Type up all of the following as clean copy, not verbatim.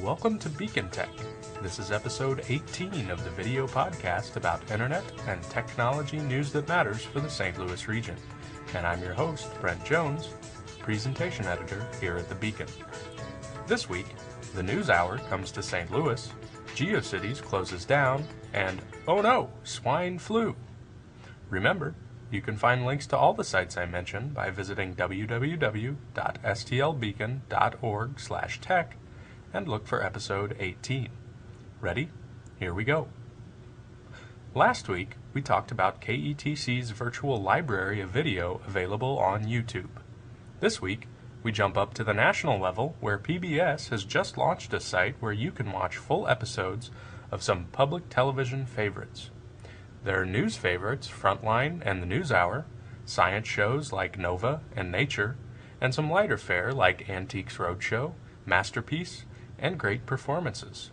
Welcome to Beacontech. This is episode 18 of the video podcast about internet and technology news that matters for the St. Louis region. And I'm your host, Brent Jones, presentation editor here at the Beacon. This week, the NewsHour comes to St. Louis, Geocities closes down, and oh no, swine flu. Remember, you can find links to all the sites I mentioned by visiting www.stlbeacon.org/tech and look for episode 18. Ready? Here we go. Last week, we talked about KETC's virtual library of video available on YouTube. This week, we jump up to the national level where PBS has just launched a site where you can watch full episodes of some public television favorites. There are news favorites, Frontline and the NewsHour, science shows like Nova and Nature, and some lighter fare like Antiques Roadshow, Masterpiece, and great performances.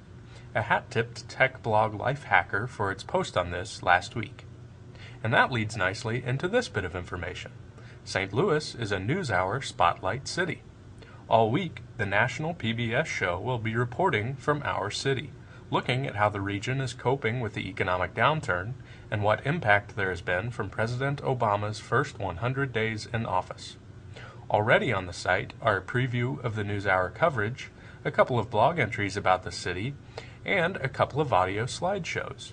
A hat-tipped tech blog Lifehacker for its post on this last week. And that leads nicely into this bit of information. St. Louis is a NewsHour spotlight city. All week, the national PBS show will be reporting from our city, looking at how the region is coping with the economic downturn and what impact there has been from President Obama's first 100 days in office. Already on the site are a preview of the NewsHour coverage, a couple of blog entries about the city, and a couple of audio slideshows.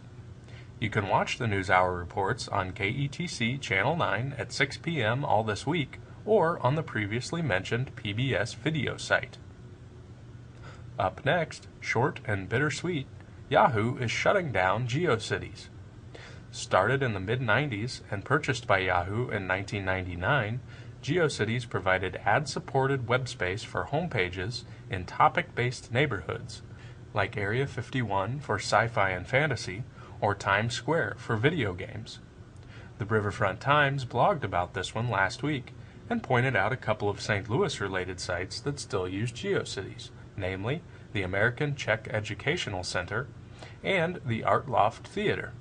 You can watch the NewsHour reports on KETC Channel 9 at 6 p.m. all this week, or on the previously mentioned PBS video site. Up next, short and bittersweet, Yahoo is shutting down Geocities. Started in the mid-90s and purchased by Yahoo in 1999, Geocities provided ad-supported web space for homepages in topic-based neighborhoods, like Area 51 for sci-fi and fantasy, or Times Square for video games. The Riverfront Times blogged about this one last week and pointed out a couple of St. Louis-related sites that still use Geocities, namely the American Czech Educational Center and the Art Loft Theater.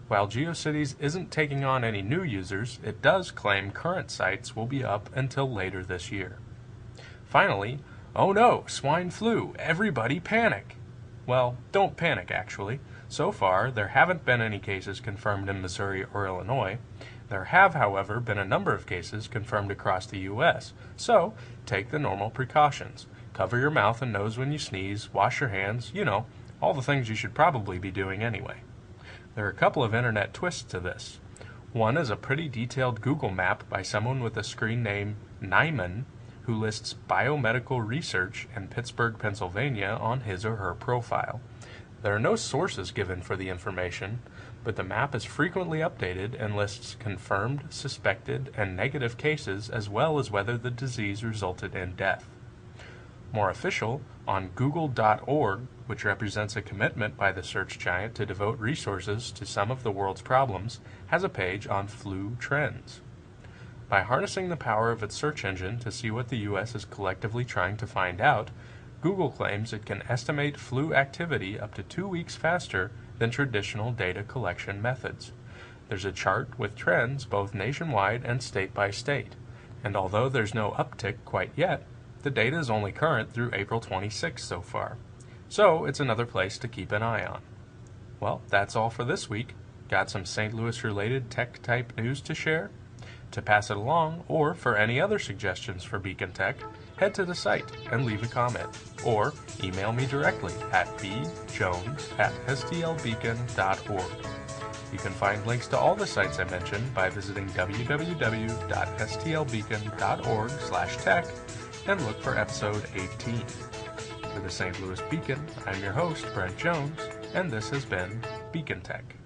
While Geocities isn't taking on any new users, it does claim current sites will be up until later this year. Finally, oh no, swine flu, everybody panic! Well, don't panic actually. So far, there haven't been any cases confirmed in Missouri or Illinois. There have, however, been a number of cases confirmed across the U.S., so take the normal precautions. Cover your mouth and nose when you sneeze, wash your hands, all the things you should probably be doing anyway. There are a couple of internet twists to this. One is a pretty detailed Google map by someone with a screen name Nyman, who lists biomedical research in Pittsburgh, Pennsylvania on his or her profile. There are no sources given for the information, but the map is frequently updated and lists confirmed, suspected, and negative cases as well as whether the disease resulted in death. More official, on google.org, which represents a commitment by the search giant to devote resources to some of the world's problems, has a page on flu trends. By harnessing the power of its search engine to see what the U.S. is collectively trying to find out, Google claims it can estimate flu activity up to 2 weeks faster than traditional data collection methods. There's a chart with trends both nationwide and state by state, and although there's no uptick quite yet, the data is only current through April 26 so far. So it's another place to keep an eye on. Well, that's all for this week. Got some St. Louis-related tech-type news to share? To pass it along, or for any other suggestions for Beacontech, head to the site and leave a comment, or email me directly at bjones@stlbeacon.org. You can find links to all the sites I mentioned by visiting www.stlbeacon.org/tech and look for episode 18. For the St. Louis Beacon, I'm your host, Brent Jones, and this has been Beacontech.